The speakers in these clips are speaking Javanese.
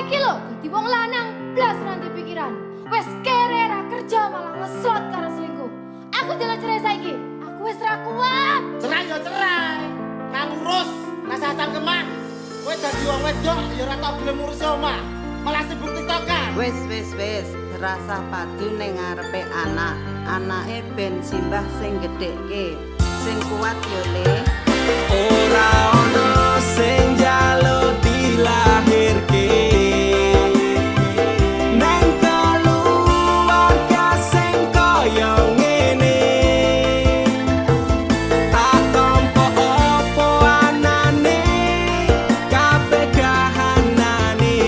iki lho dadi wong lanang blas nanti pikiran. Wes kere ra kerja malah ngeslot karo selingkuh. Aku jalan cerai saiki. Aku wis ra kuat. Cerai ya cerai. Nang urus rasa cangkeman. Kowe dadi wong wedok ya ora tau gelem ngurus omah. Malah sibuk tiktokan. Wis, rasa padu ning ngarepe anak. Anake ben simbah sing gedhekke. Sing kuat yo Le. Ora ono sing njaluk dilahirke. Nang keluarga sing kaya ngene. Tak tampa apa anane, kabeh kahanane.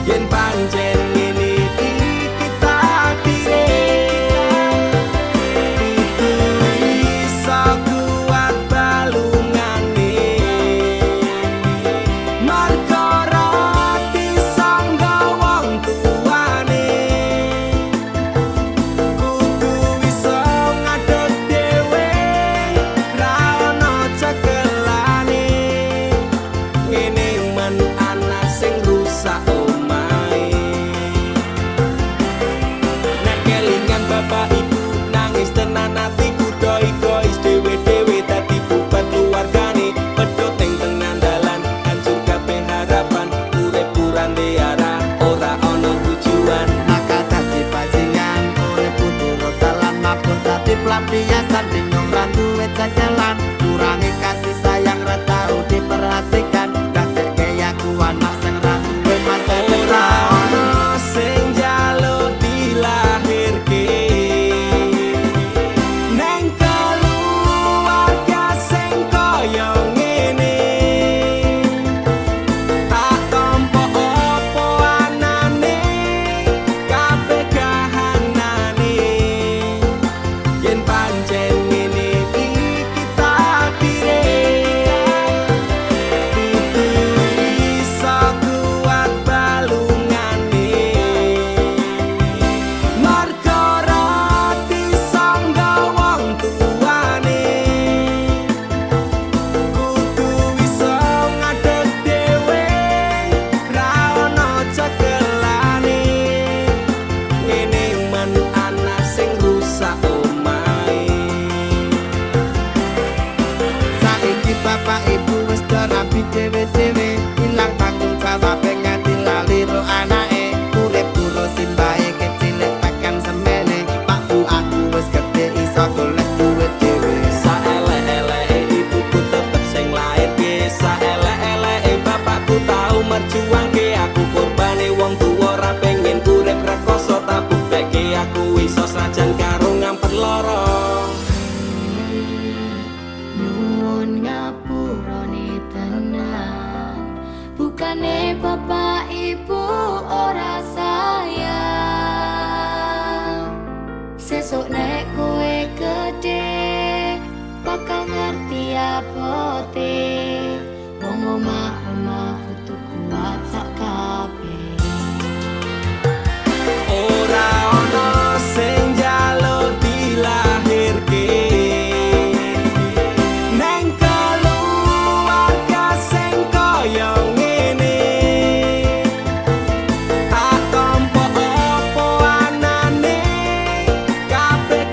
Yen pancen ngene iki takdire. Itu iso kuat balungane. Marga ora disangga wong tuane. Kudu iso ngadeg dhewe, ra ono cekelane. Ngene men anak sing rusak omahe. Nek kelingan bapak ibu nangis tenan atiku doi-dois dhewe-dhewe dadi bubar keluargane. Pedhot ning tengah dalan hancur kabeh harapan. Urip kurang arah ora ono tujuan. Maka dadi bajingan oleh putur dalan mabur dadi pelampiasan bingung ra duwe jalan kurangi kasih sayang ra tau diperhatikan dadekke aku anak sing ra duwe masa Ora depan ono sing njaluk dilahirke. Neng keluarga sing kaya ngene. Tak tampa apa anane, kabeh kahanane. Yen pancen ngene iki takdire. Kudu iso kuat balungane. Marga ora disangga wong tuane. Kudu iso ngadeg dhewe, ra ono cekelane. Ngene men anak sing rusak omahe. saiki bapak ibu wis rapi dhewe-dhewe ilang tanggung jawab nganti lali ro anake urip karo simbahe kecilik tekan semene pak bu aku wis gedhe iso golek duit dhewe Saelek-eleke ibuku tetep sing lairke. Saelek-eleke bapakku tau merjuangke. Aku korbane wong tuwa ra pengen urip rekoso. Tak buktekke aku iso sajan karo ngampet lara. Nyuwun ngapurane tenan. Bukane bapak ibu ora sayang. Sesuk nek kowe gede bakal ngerti apote. Wong omah-omah kudu kuat sak kabeh. Ora ono sing njaluk dilahirke. Neng keluarga sing kaya ngene. Tak tampa apa anane, kabeh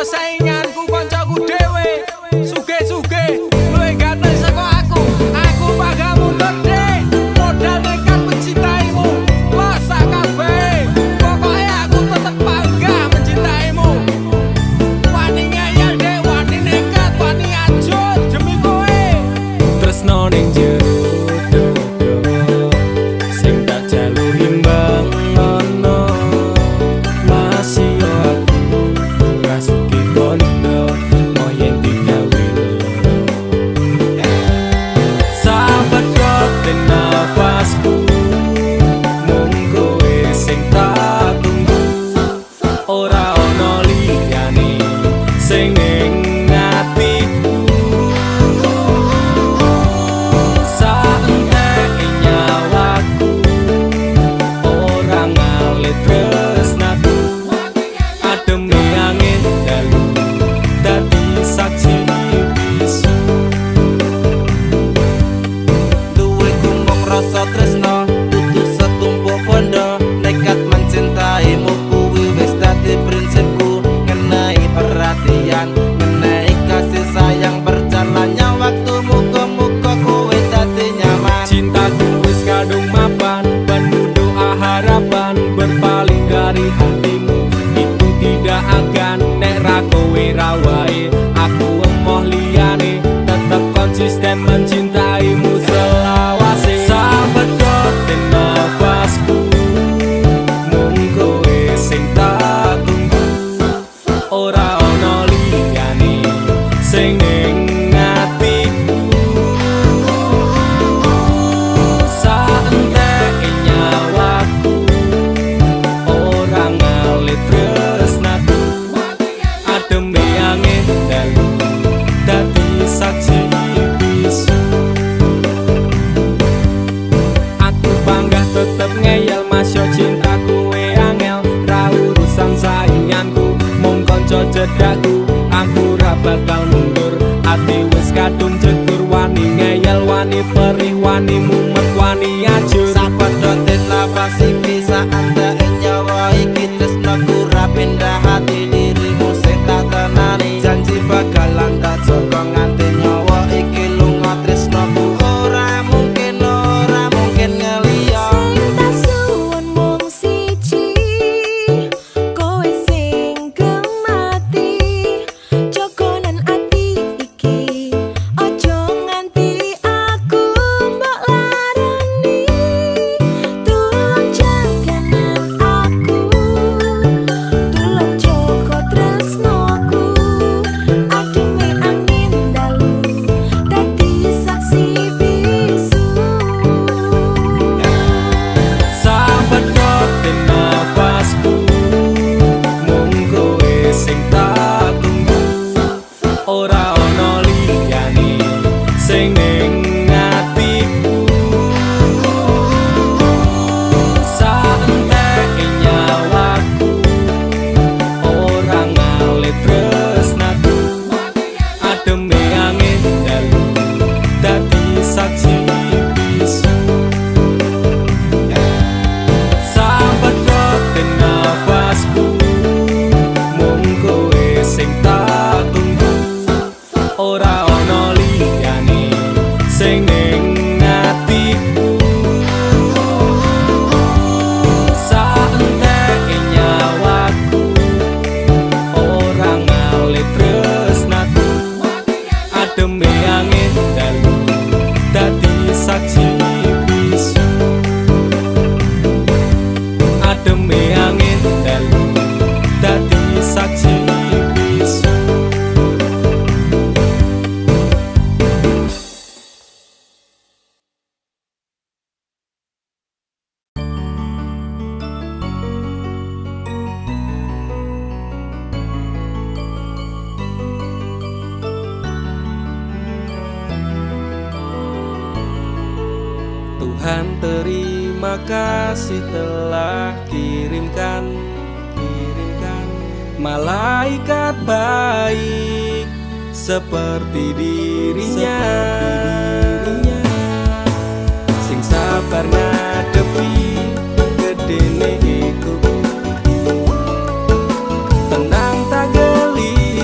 padha sainganku kancaku dhewe. Sugih-sugih luwih ganteng saka aku. Aku bakal mundur deh. Modal nekat mencintaimu. Los sak kabeh. Pokoke aku tetep bangga mencintaimu. Wani ngeyel deh, wani nekat, wani ajur demi kowe. Tresno ning jero dodo sing tak jaluk imbang ngono. Masih yo aku rasuki kondo moyen digawe loro. Sahabat kote nafasku mung kowe sing tak tunggu. Ora ono liyane sing ning atiku. Saentek nyawaku ora ngalit tresnaku. Ademe angin dalu dadi saksi bisu. Duwe gumong rasa tresno dudu setumpuk bondo. Nekat mencintaimu kuwi wis dadi prinsipku. Ngenai perhatian, ngenai kasih sayang, berjalannya waktu muga-muga kowe dadi nyaman. Cintaku wis kadung mapan, penuh doa harapan, berpaling dari hatimu. Itu tidak akan nek ra kowe ra wae. Aku emoh liyane, tetep konsisten mencintaimu selawase. Sahabat kote nafasku mung kowe sing tak tunggu. Ora ono liyane sing ning atiku. Saentek nyawaku ora ngalit tresnaku. Ademe angin dalu dadi saksi bisu. Aku bangga tetep ngeyel masya cinta kowe angel. Ra urusan sainganku mung kanca cedhakku. Aku ra bakal mundur, ati wis kadung jegur. Wani ngeyel, wani perih, wani mumet, wani ajur. Sapadha nafas iki saandake nyawa iki tresnaku ra pindah hati dirimu sing tak tenani. Janji bakalan tak jaga nganti nyawa iki lunga tresnaku. Ora mungkin ngeliya. Sing tak suwun mung siji, kowe sing gemati. Jogonan ati iki, ojo nganti aku mbok larani. Tulung jaganan aku, tulung jaga tresnoku. Ademe angin dalu dadi saksi bisu. Sahabat kote nafasku mung kowe sing tak tunggu. Ora ono liyane sing ning atiku. Saentek nyawaku ora ngalit tresnaku. Ademe angin dalu dadi saksi bisu. Sahabat kote nafasku mung kowe sing tak tunggu. Ora ono liyane sing ning atiku. Saentek nyawaku ora ngalit tresnaku. Ademe angin dalu dadi saksi bisu. Ademe angin dalu dadi saksi bisu. Tuhan terima kasih telah kirimkan malaikat baik seperti dirinya, sing sabar ngadepi gedene iku, tenang tak geli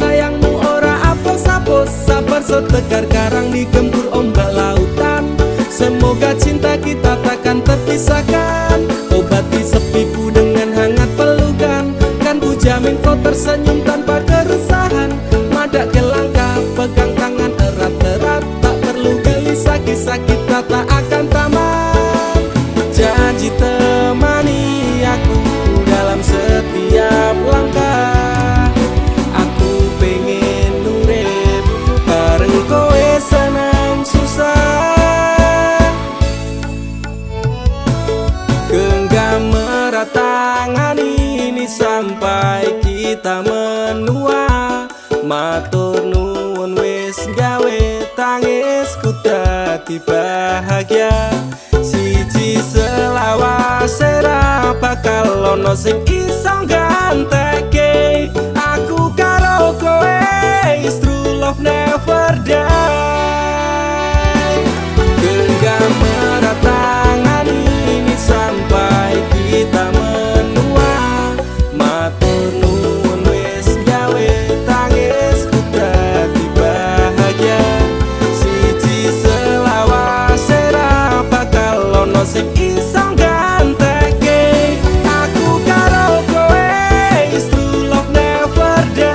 sayangmu ora apus-apus, sabar so tegar karang digempur ombak lautan. Semoga cinta kita takkan terpisahkan, obati sepiku dengan hangat pelukan. Kan ku jamin kau tersenyum tanpa keresahan, madak ke langkah pegang tangan erat-erat. Tak perlu gelisah, kisah kita tak akan tamat. Janji temani aku dalam setiap langkah. Aku pengen urip bareng kowe senang susah. Genggam erat tangan ini sampai kita menua. Matur nuwun wis gawe tangisku dadi bahagia. Siji selawase ra bakal ono sing iso gantekake. Aku karo kowe is true love never die. Genggam erat tangan ini sampai kita menua. Matur nuwun wis gawe tangisku dadi bahagia. Siji selawase ra bakal ono sing iso gantekake. Aku karo kowe is true love never die.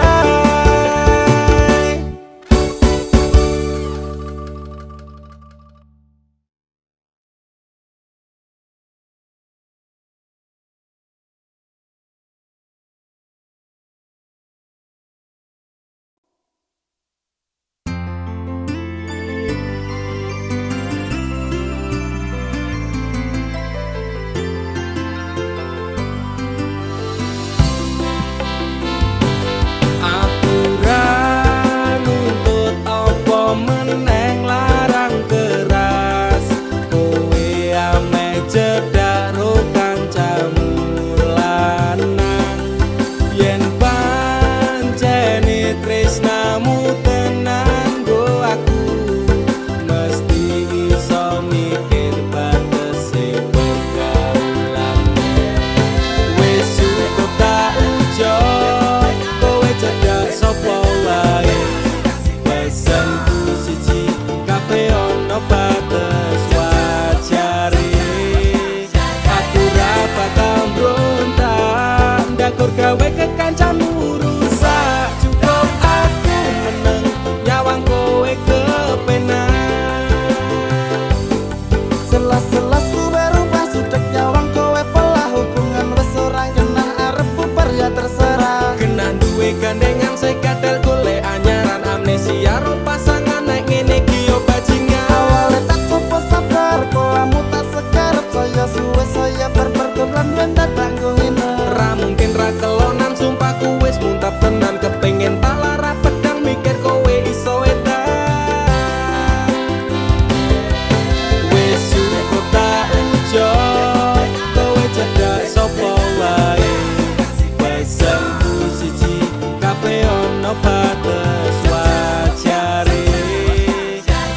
Aturan nuntut apa meneng larang keras. Kowe ame cedak ro kancamu lanang. Yen pancene tresnamu tenan go aku mesti iso mikir batese pergaulan. Wis cukup tak ujuk kowe cedak sapa wae. Pesanku siji kabeh ono batas wajare. Aku ra bakal mbrontak ndakur gawe kekancanmu rusak. Cukup aku meneng nyawang kowe kepenak. Selas-selas ku berubah sudek nyawang kowe pelah. Hubungan wis ora genah arep bubar ya terserah. Kena duwe gandengan sekadel golek anyaran. Amnesia ro pasangan nek ngene iki yo bajingan. Awalnya tak coba sabar, koamu tak sekarep. Saya suwe saya berperdolan ben dadak ngene. Ra mungkin ra kelonan sumpahku wis muntap tenan. Kepengen tak lara pedang mikir kowe iso edan. Wis cukup tak ujuk kowe cedak sapa wae. Pesanku siji kabeh ono batas wajare.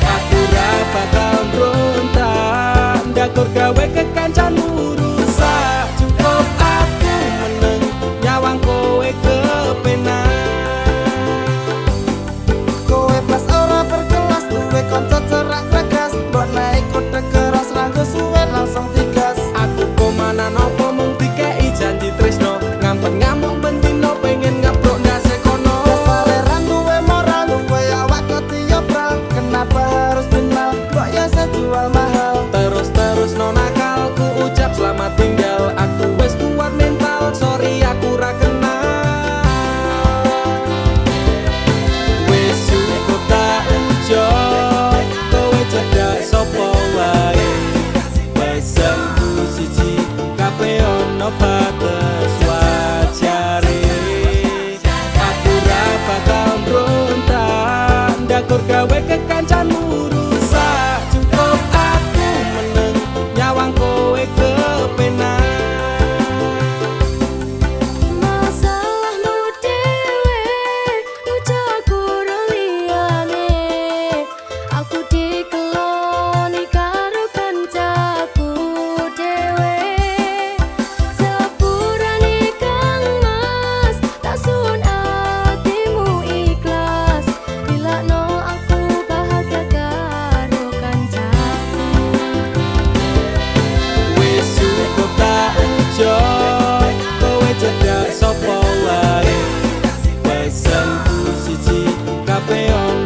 Aku ra bakal mbrontak ndakur gawe kekancanmu rusak. Cukup aku meneng nyawang kowe kepenak. Kowe pas ora berkelas duwe kanca cerak regas. Mbok naik kode keras ranggo suwe langsung digas. Aku komana nopo mung dikei janji tresno. Ngampet ngamuk bendino pengen ngabrok ndase kono. Dasare ra duwe moral, duwe awak ketiyopral. Kenapa harus final? Kok ya sejual mahal. Terus no nakal ku ucap selamat tinggal. Aku wis kuat mental, sorry aku ra kenal. Wis cukup tak ujuk kowe cedak sapa wae. Pesanku siji kabeh ono batas wajare. Aku ra bakal mbrontak ndakur gawe kekancanmu rusak. Cukup aku meneng nyawang kowe kepenak. Masalahmu dewe, ucap kurang liyane. Aku dikeloni karo kancaku dewe. Sepurane Kang Mas, tak sun atimu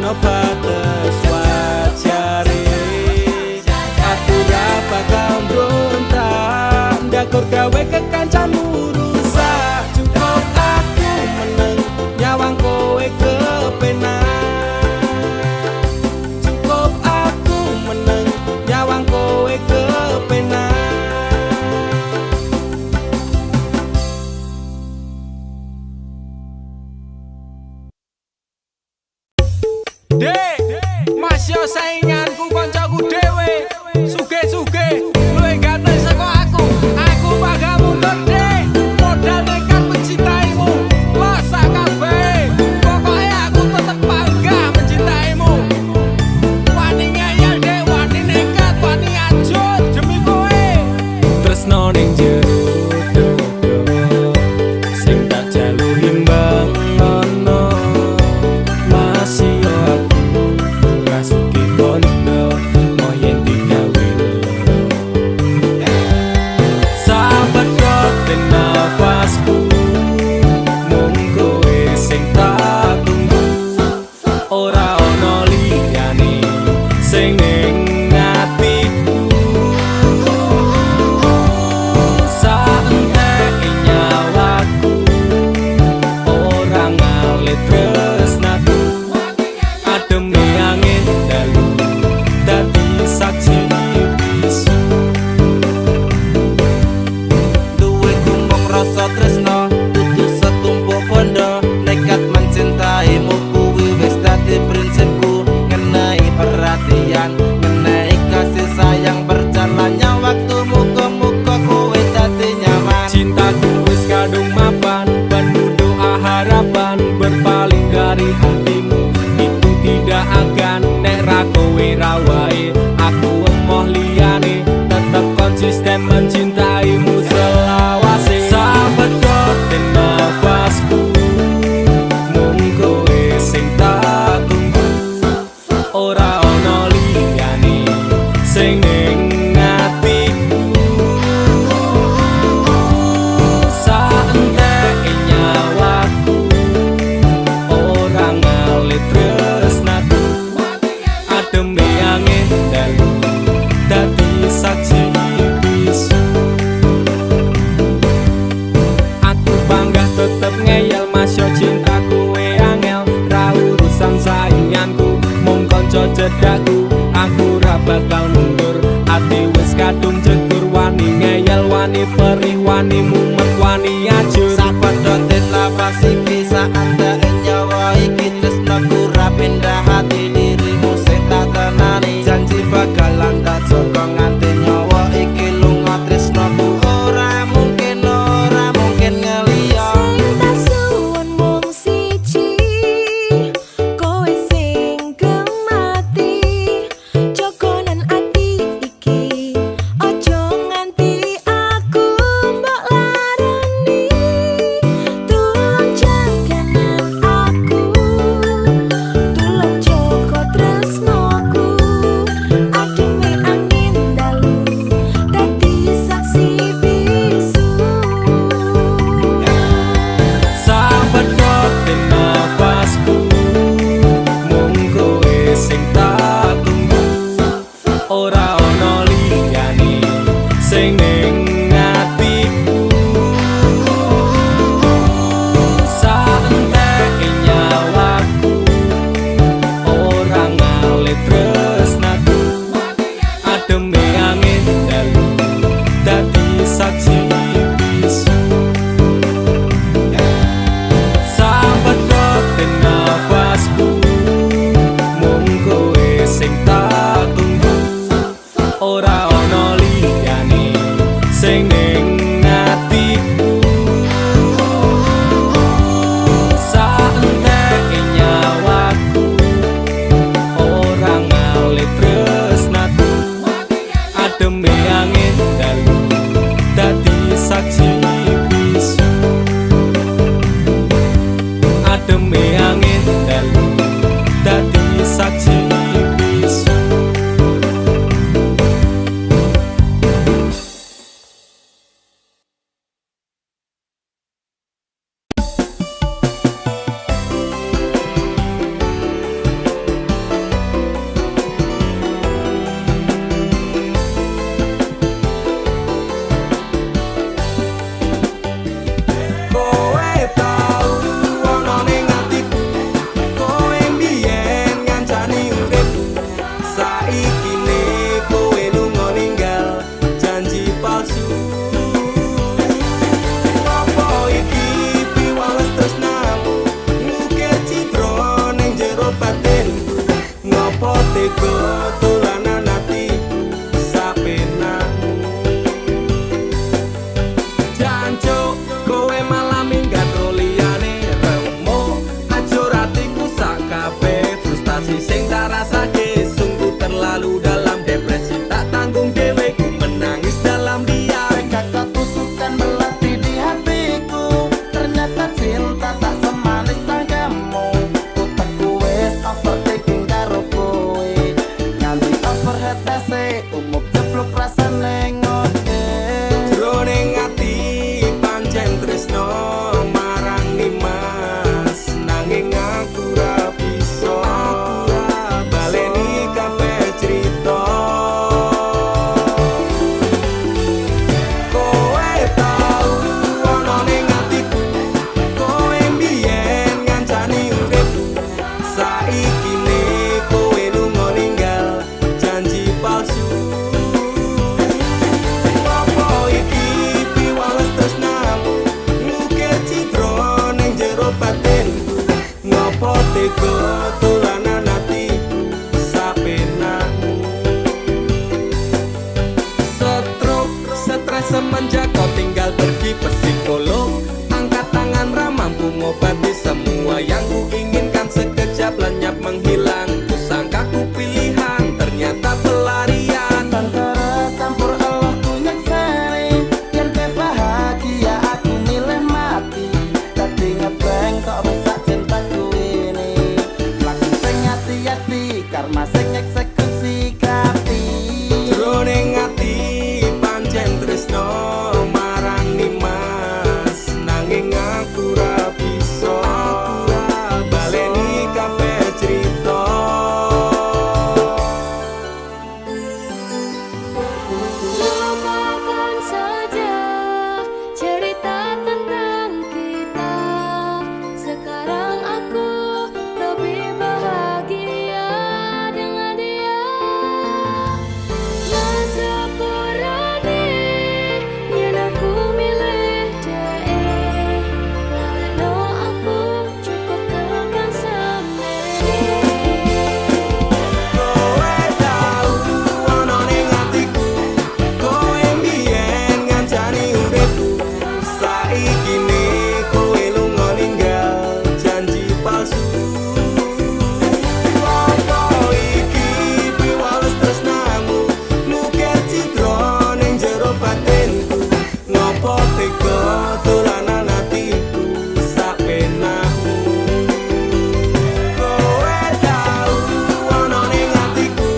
ono batas wajare aku ra bakal mbrontak ndakur gawe kekancanmu rusak cukup aku meneng nyawang kowe kepenak cukup aku meneng nyawang kowe kepenak Dek, masih sainganku koncoku dhewe. Suge-suge, luwih ganteng saka aku. Aku bakal mundur dek. Modal nekat mencintaimu. Losak kabeh. Pokoke aku tetep bangga mencintaimu. Wani ngeyel dek, wani nekat, wani ajut demi kowe. Tresno ning jero dodo. Sing tak jaluhi mbang ono. Masih berpaling dari hatimu itu tidak akan nek ra kowe rawae aku emoh liyane tetep konsisten mencintaimu selawase sabedot den nafasku mung kowe sing tak tunggu ora ono liyane sing ning atiku saentek nyawaku tresnaku ademe angin dalu dadi saksi bisu aku bangga tetep ngeyel masyo cintaku angel ra urusan sainganku mung kanca cedakku aku ra bakal mundur ati wis kadung jegur wani ngeyel wani perih wani mumet wani ajur sapedote nafas iki saat nyawa iki tresnaku ra pindah hati dirimu sing tak tenani janji bakalan tak jaga nganti nyawa iki lunga tresnaku ora mungkin ngeliya Sing tak suwun mung siji kowe sing gemati jogonan ati iki ojo nganti aku mbok larani tulung jaganan aku tulung jaga tresnoku ademe angin dalu dadi saksi bisu sabedot den nafasku mung kowe sing tak tunggu ora ono liyane sing ning atiku saentek nyawaku ora ngalit tresnaku ademe angin dalu dadi saksi bisu sabedot den nafasku mung kowe sing tak tunggu ora ono liyane sing ning atiku saentek nyawaku ora ngalit tresnaku ademe angin dalu dadi saksi bisu ademe angin dalu dadi saksi bisu pluk rasane ngote jroning ati pancen tresno marang Nimas nanging aku ra bisa baleni kabeh crita kowe tau ana ning atiku kowe mbiyen ngancani uripku saiki ne kowe lunga ninggal janji palsu apa iki piwales tresnamu ngukir citra ning jero batinku ngopo tega dolanan atiku sapenamu stres semenjak kau tinggal pergi psikolog angkat tangan ramampu ngobati semua yang ku inginkan sekejap lenyap menghilang kusangka ku pilihan ternyata pelarian Tantara campur Allah ku nyekseni yen ke bahagia aku milih mati dadi ngebeng kok rusak cintaku ini lagu sing hati-hati karma sing eksekusi kati jroning ati pancen tresno marang Nimas nanging aku ra bisa baleni kabeh crita Lupakan saja cerita tentang kita. Sekarang aku lebih bahagia dengan dia. Nasyukurani yen aku milih dia. Laleno aku cukup tekan semene. kowe tau ana ning atiku kowe mbiyen ngancani uripku saiki ne kowe lunga ninggal janji palsu apa iki piwales tresnamu ngukir citra ning jero batinku ngopo tega dolanan atiku sapenamu kowe tau ana ning atiku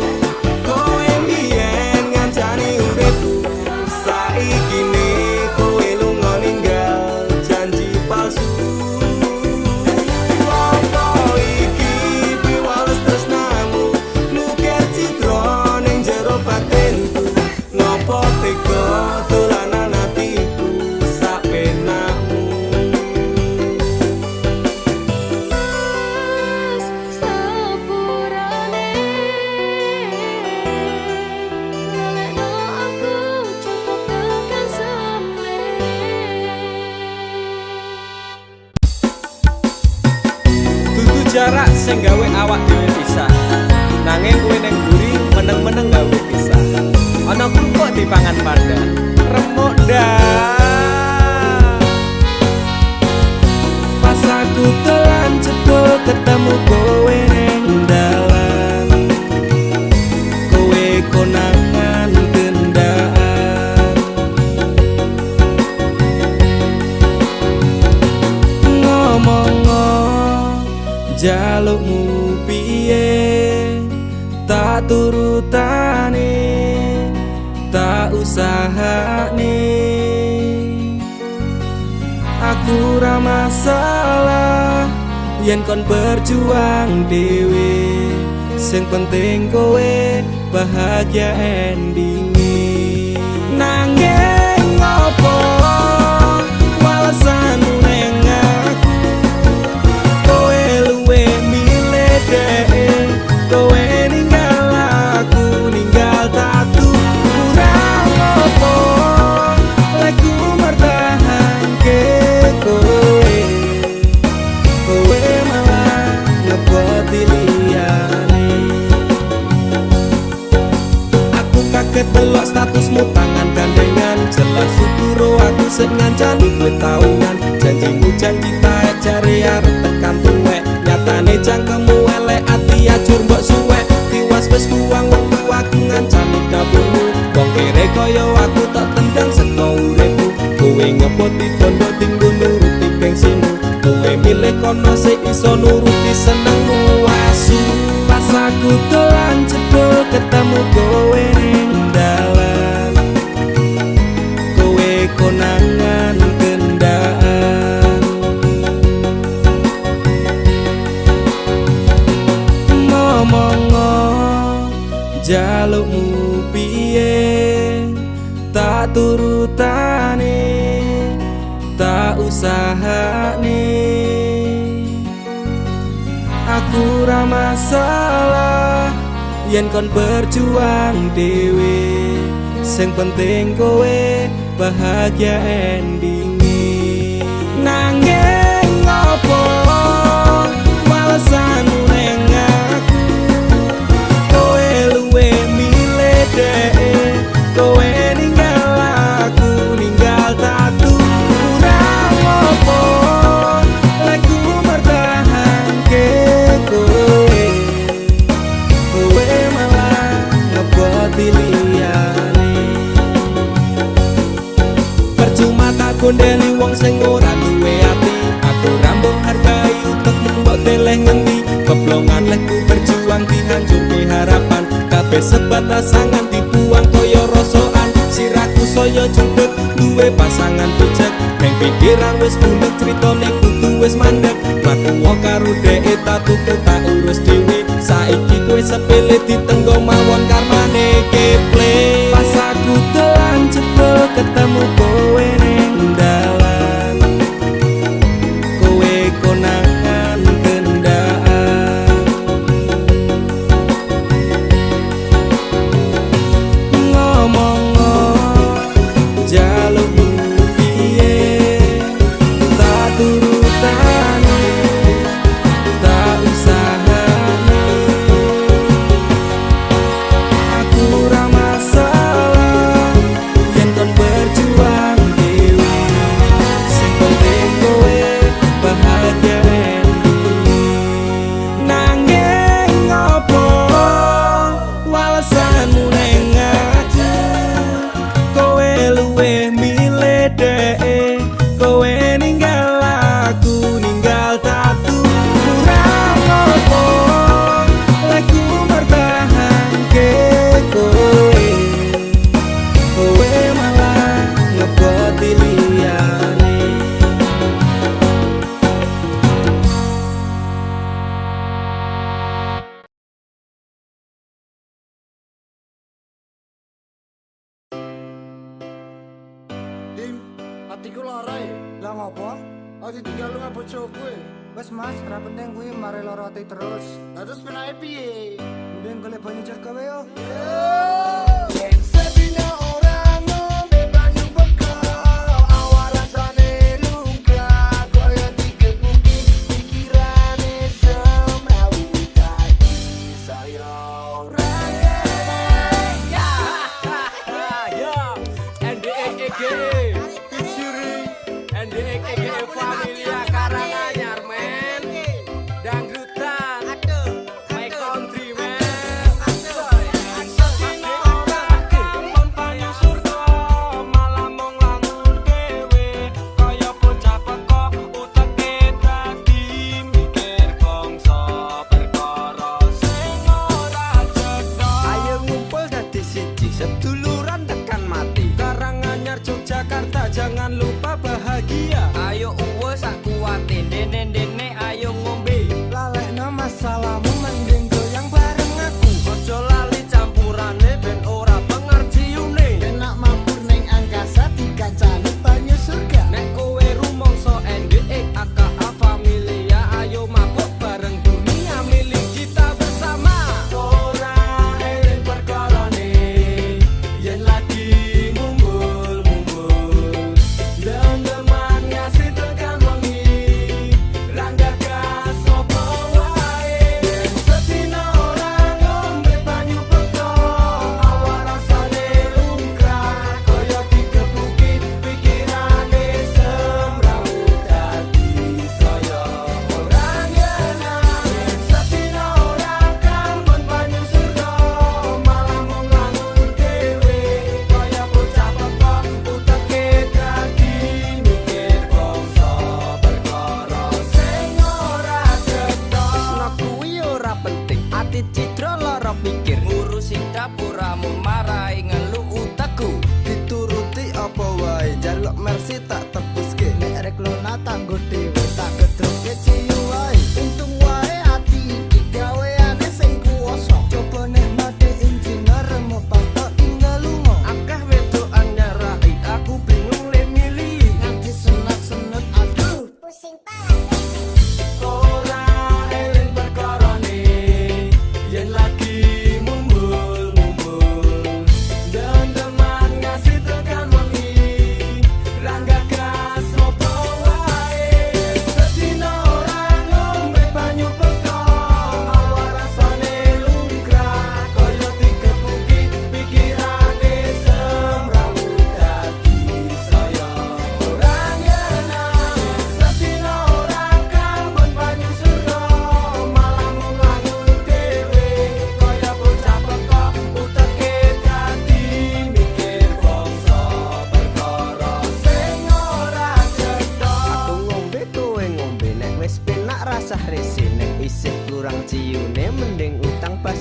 kowe mbiyen ngancani uripku saiki ne kowe lunga ninggal janji palsu apa iki piwales tresnamu ngukir citra ning jero batinku ngopo tega dolanan atiku sapenamu Sepurane laleno aku cukup tekan semene. dudu jarak sing gawe awak dhewe pisah nanging kowe ning mburi meneng-meneng gawe pisah ana kok dipangan panda remuk dah pas aku telan cebol ketemu kowe ning dalan kowe konangan gendaan ngomong jalukmu piye tak turutane tak usahane aku ra masalah yen kon berjuang dhewe sing penting kowe bahagia endinge nanging ngopo walesanmu ning aku kowe luwe milih dhek kowe ninggal aku ninggal tatu kurang apa lek ku mertahanke kowe kowe malah ngeboti liyane aku kaget delok statusmu tangan gandengan jelas syukur aku sing ngancani kowe tahunan janjimu janji taek jare arep tekan tuwek nyatane cangkemmu elek ati ajur mbok suwek tiwas wis kuwang wektu aku ngancani dapurmu wong kere kaya aku tak tendang seko uripku kowe ngepoti bondo tinggo nuruti bensinmu kowe milih kono sik iso nuruti senengmu asu pas aku dolan jebol ketemu kowe ning dalan tak turutane, tak usahane. Aku ra masalah yen kon berjuang dhewe, sing penting kowe bahagia endinge. Nanging ngopo walesanmu neng aku, kowe luwe milih dhewe, kowe ninggal aku ninggal tatu. Kurang ngopo lagu mertahanke kowe, kowe malah ngeboti liyane. Percuma tak gondeli wong sing ora duwe ati, aku rambo hargai utekmu mbok teleh ngendi. Keblongan lekku berjuang dihancurke harapan, kabeh sebatas sangan dibuang koyo rosokan. Siraku saya jundut duwe pasangan pijak, neng pikiran wis bulet critane kudu wis mandek. Mlaku karo dheke tak tuku tak urus dhewe, saiki kowe sepele ditenggo mawon karmane keple. Pas aku telan cepet ketemu kowe ning dalan, kowe konangan kendaan. Ngomong jaluk piye, tak turutane, tak usahane. Aku ra masalah yen kon berjuang dhewe, sing penting kowe bahagia endinge. Nanging ngopo walesanmu neng aku, kowe luwe milih dhewe, kowe ninggal aku ninggal tatu. Kurang ngopo lagu mertahanke kowe, kowe malah ngeboti liyane. Dim, atiku lara ya. Lah ngopo? Ati tinggal lu bojo kowe. Wes Mas, ra penting kuwi mare loro ati terus. Lah terus penake piye? Mending golek banyu cer kowe yo. Familia Karanganyar men, dangdutan, my country man.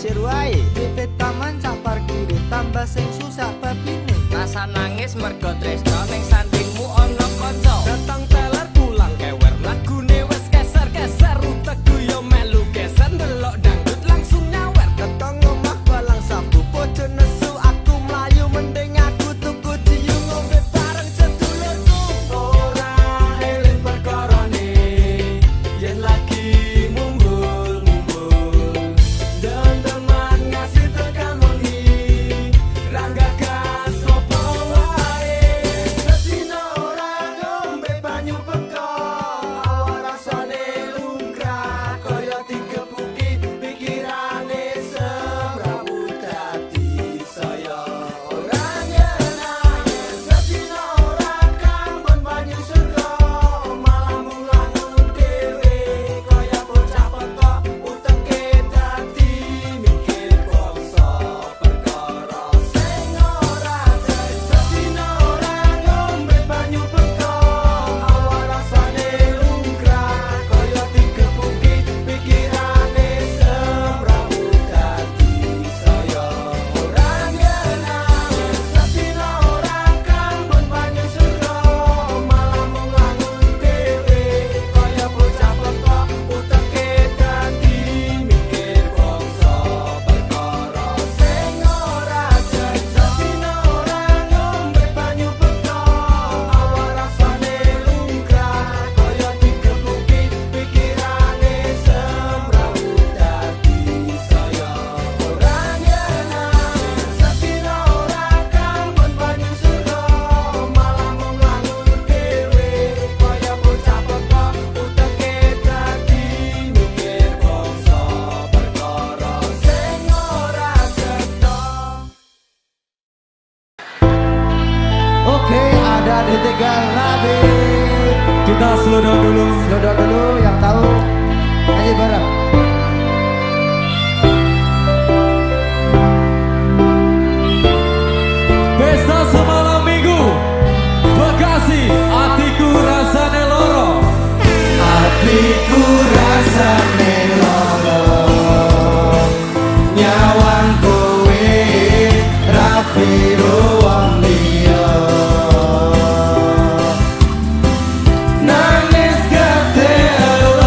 pasir wae. Pipit taman sak parkir tambah sing susah babine. Rasa nangis mergo tresno ning sandingmu ana kanca. Datang teler pulang kewer lagune wis keser-keser utekku yo melu geser ndelok dangdut langsung nyawer. Ketong omah balang sabu podo nesu aku mlayu mending aku tuku ciyu ngombe bareng sedulurku. Ora eling perkarane yen lagi mumbul-mumbul dan teman ngasih tekan wengi rangga gas opo wae sedina ora ngombe banyu beko awak rasane lumrah kaya digebuki pikirane semrawut dadi saya ora nyenangi sedina ora kangen banyu surga malah mulangun dhewe kaya bocah peko uteke dadi mikir bangsa perkara sing ora jes sedina ora ngombe banyu beko awak rasane lumrah kaya digebuki pikirane semrawut dadi saya ora nyenangi sedina ora kangen banyu surga malah mulangun dhewe kaya bocah peko uteke dadi mikir bangsa perkara sing ora jes sedina ora ngombe banyu beko awak rasane lumrah kaya digebuki pikirane semrawut dadi saya ora nyenangi sedina ora kangen banyu surga malah mulangun dhewe kaya bocah peko uteke dadi mikir bangsa perkara sing ora cetha. Oke, ada di tiga nabi. Kita slow down dulu. Slow down dulu yang tahu nyanyi bareng. Pesta semalam minggu Bekasi, atiku rasane loro. Atiku rasane loro nyawang kowe rapiro wong liya nangis gede elo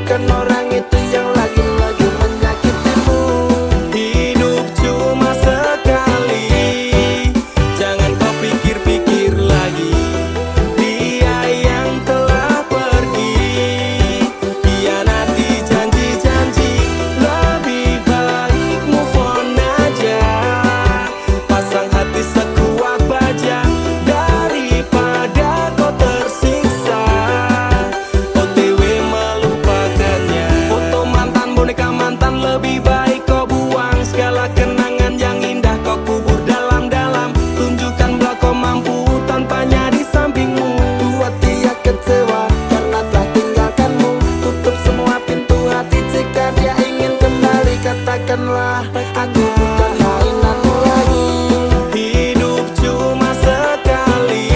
bukan orang itu yang lagi-lagi menyakitimu. Hidup cuma sekali, jangan kau pikir-pikir lagi. Dia yang telah pergi, hianati janji-janji. Lebih baik move on aja, pasang hati sekuat baja daripada kau tersiksa. OTW melupakannya. Foto mantan, boneka mantan, lebih baik kau buang. Segala kenangan yang indah kau kubur dalam-dalam. Tunjukkan bahwa kau mampu tanpanya di sampingmu. Buat dia kecewa karena telah tinggalkanmu. Tutup semua pintu hati jika dia ingin kembali. Katakanlah aku bukan mainanmu lagi. Hidup cuma sekali,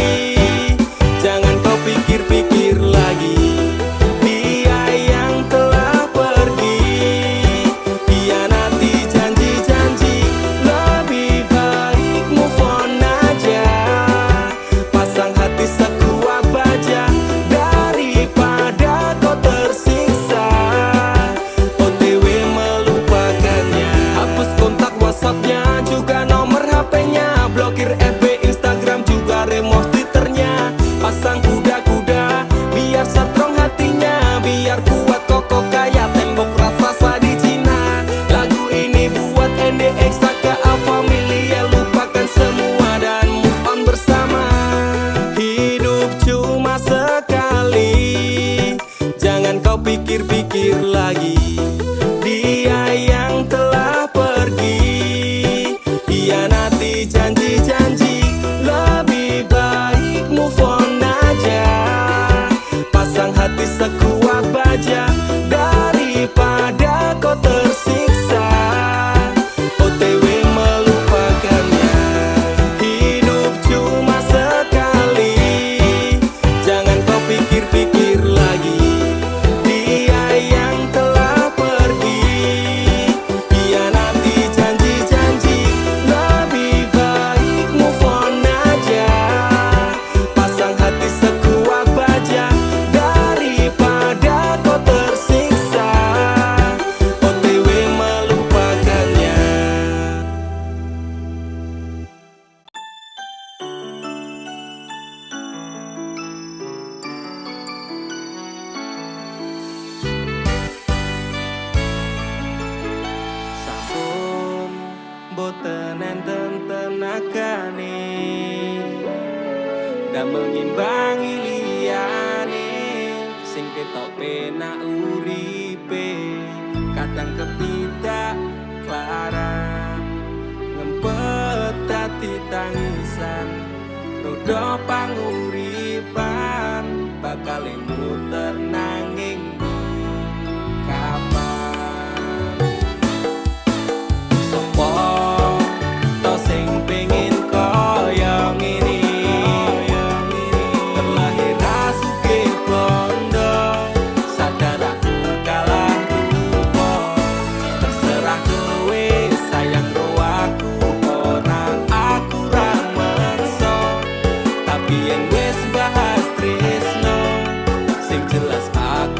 jangan kau pikir-pikir lagi. Dia yang telah pergi, hianati janji-janji. Lebih baik move on aja, pasang hati sekuat baja daripada kau tersiksa. OTW melupakannya. Hapus kontak WhatsApp-nya, juga nomor HP-nya. Blokir FB, Instagram, juga remove Twitter-nya. Pasang kuda-kuda, biar strong hatinya. Biar kuat kokoh kayak tembok raksasa di Cina. Lagu ini buat NDX, KA Familia. Lupakan semua dan move on bersama. Hidup cuma sekali, jangan kau pikir-pikir lagi. Dia yang telah pergi, hianati janji-janji. Lebih baik move on aja, pasang hati sekuat baja daripada kau tersiksa. OTW melupakannya. Hidup cuma sekali, jangan kau pikir-pikir lagi. Dia yang telah pergi, hianati janji-janji. Lebih baik move on aja, pasang hati sekuat baja daripada kau tersiksa. OTW melupakannya. Sampun boten enten tenagane, damel ngimbangi liyane. Sing ketok penak uripe, kadang kepidak kelaran. Ngempet hati tangisan, rodo panguripan. Bakal muter nanging kapan. Sopo to sing pengin kaya ngene, terlahir sugih bondo. Sadar aku kalah rupa, terserah kowe sayang ro aku ora. Aku ra meksa, tapi yen wis bahas tresno, sing jelas aku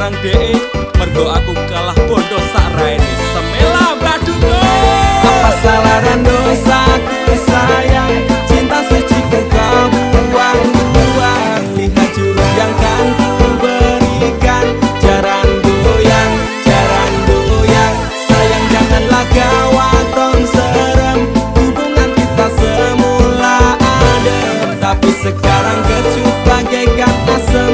marang DE mergo aku kalah bondo saraene semela baduko. Apa salaran dosaku sayang, cinta suci kau buang-buang. Lihat jurus yang kan ku berikan, jaran goyang, sayang janganlah gawat tong serem. Hubungan kita semula adem, tapi sekarang kecut bagaikan asem.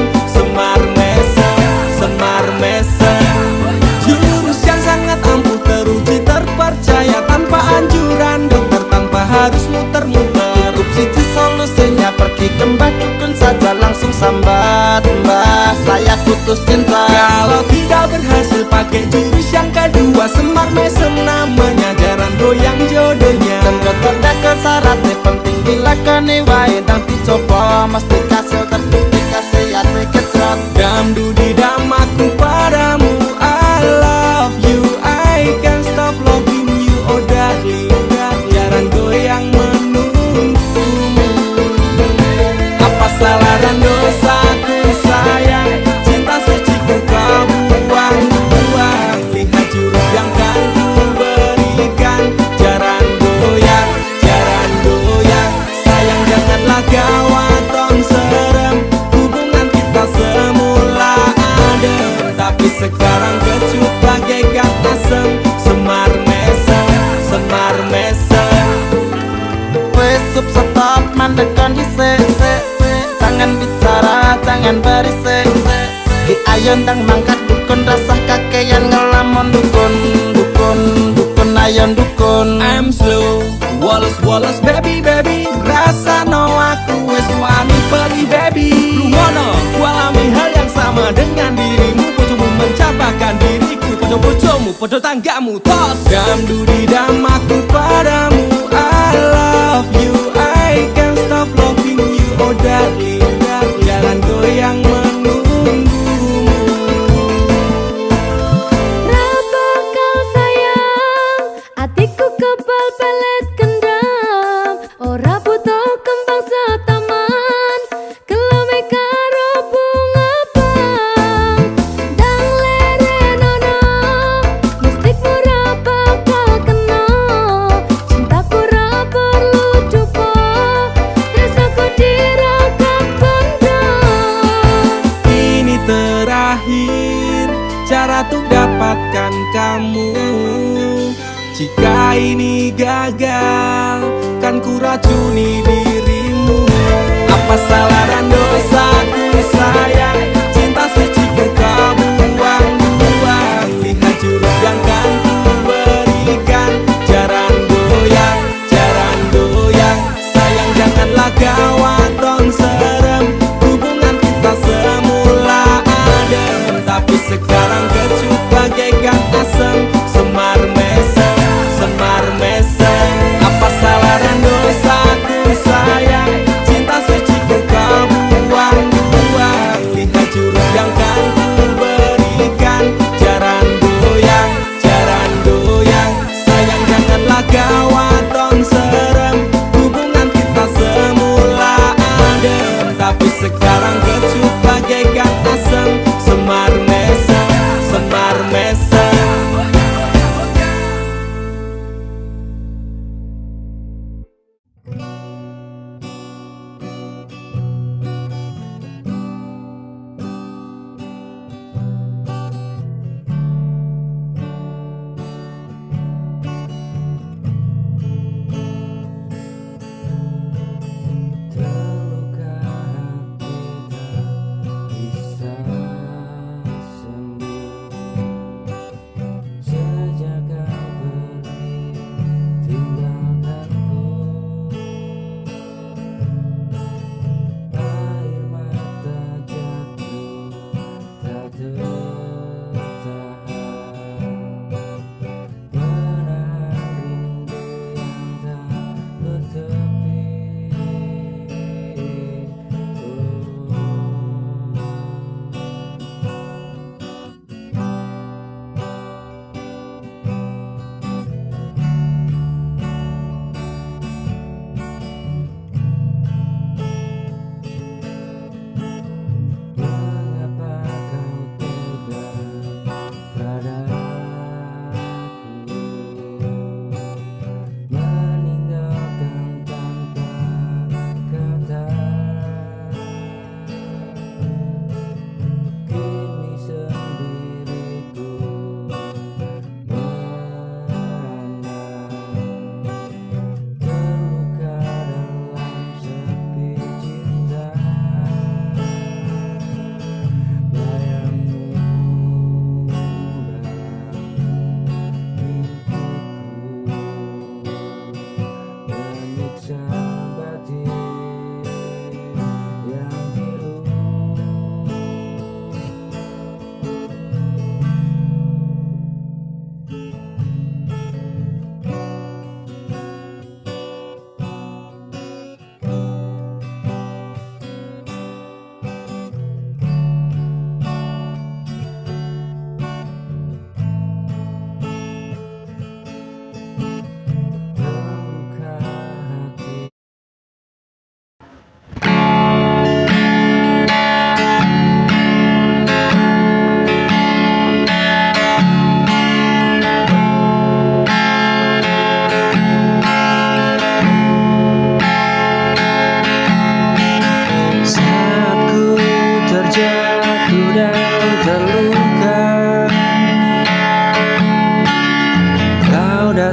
Semar mesem, jurus yang sangat ampuh teruji terpercaya, tanpa anjuran dokter, tanpa harus muter-muter. Cukup siji solusinya, pergi ke mbah dukun saja, langsung sambat, mbah saya putus cinta. Kalau tidak berhasil pakai jurus yang kedua, semar mesem namanya, jaran goyang jodohnya. Dan dokter ke syaratnya penting dilakoni wae, dan dicoba mesti kasil terbukti kasih hati kecrot. Dam dudi dam aku padamu, I love you, I can't stop loving you, oh darling. Jaran goyang menunggumu. Apa salah dan dosaku sayang, cinta suci kau buang-buang. Lihat jurus yang kan ku berikan, jaran goyang, sayang janganlah gawat tong serem. Hubungan kita semula adem, tapi sekarang kecut bagaikan asem. Semar mesem. Wes stop mandekan dhisik, jangan bicara, jangan berisik. Ki ayo ndang mangkat dukun, rasah kakean ngelamun dukun ayo dukun. I'm slow, Wallace baby, rasa no aku wes wani pergi baby. Rumono, ku alami hal yang sama dengan dirimu. Bojomu mencapakan diriku, bojomu, bojo tanggamu tos. Dam dudi dam aku padamu, I love you, I can't stop loving you, oh darling. Jalan goyang menunggumu. Rapa kau sayang, hatiku kebal pelet kendam. Ora butuh kembang setaman, kelame karo bunga bang. Dang lerenono, mistikmu ra bakal kena. Cintaku ra perlu dupo, tresnaku diragam benda. Ini terakhir cara untuk dapatkan kamu. Jika ini gagal, kan ku racuni dirimu. Apa salah dan dosaku sayang, cinta suci kau buang-buang. Lihat jurus yang kan ku berikan, jaran goyang, sayang janganlah gawat tong serem. Hubungan kita semula adem, tapi sekarang kecut bagaikan asem. Semar mesem. Apa salah dan dosaku sayang,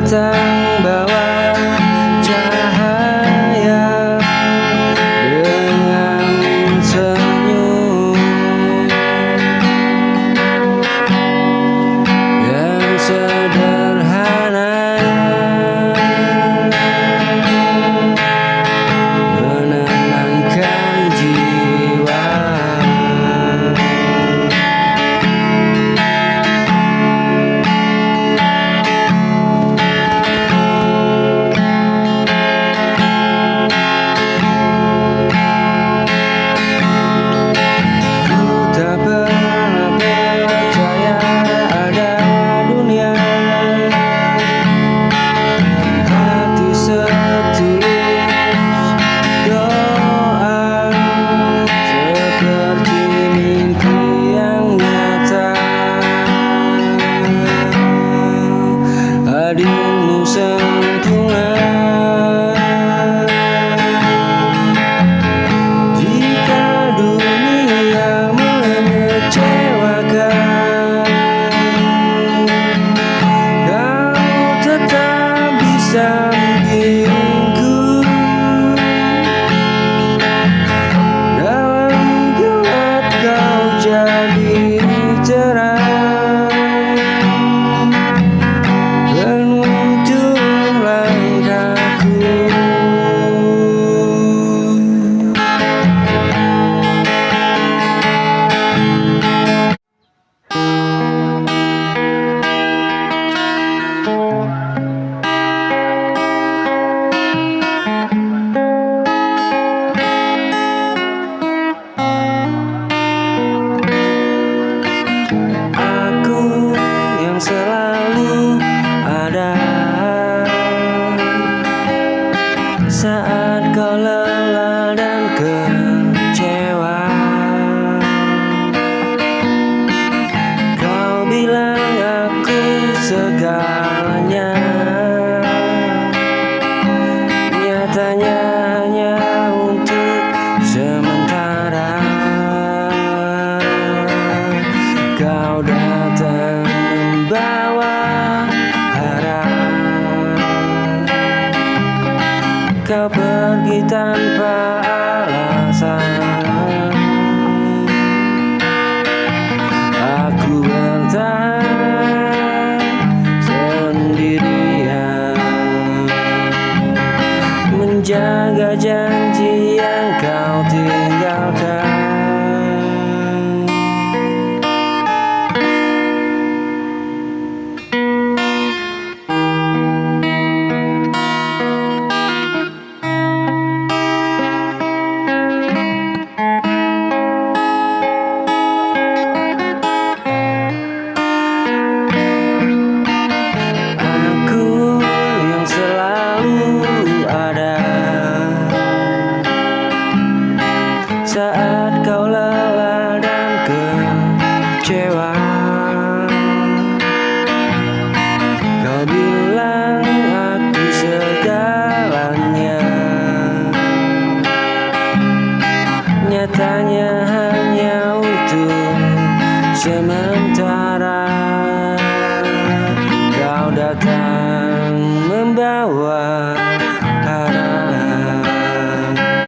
datang bawa cahaya dengan senyum yang sederhana, menenangkan jiwa. Hadirmu sempurna. Jika dunia mengecewakan, kau tetap di sampingku. Dalam gelap kau jadi terang. Selalu ada saat kau lelah dan kecewa. Kau bilang aku segalanya, nyatanya hanya untuk sementara. Kau datang bawa harap, kau pergi tanpa alasan. Aku bertahan sendirian, menjaga janji yang kau tinggalkan. Saat kau lelah dan kecewa, kau bilang aku segalanya, nyatanya hanya untuk sementara. Kau datang membawa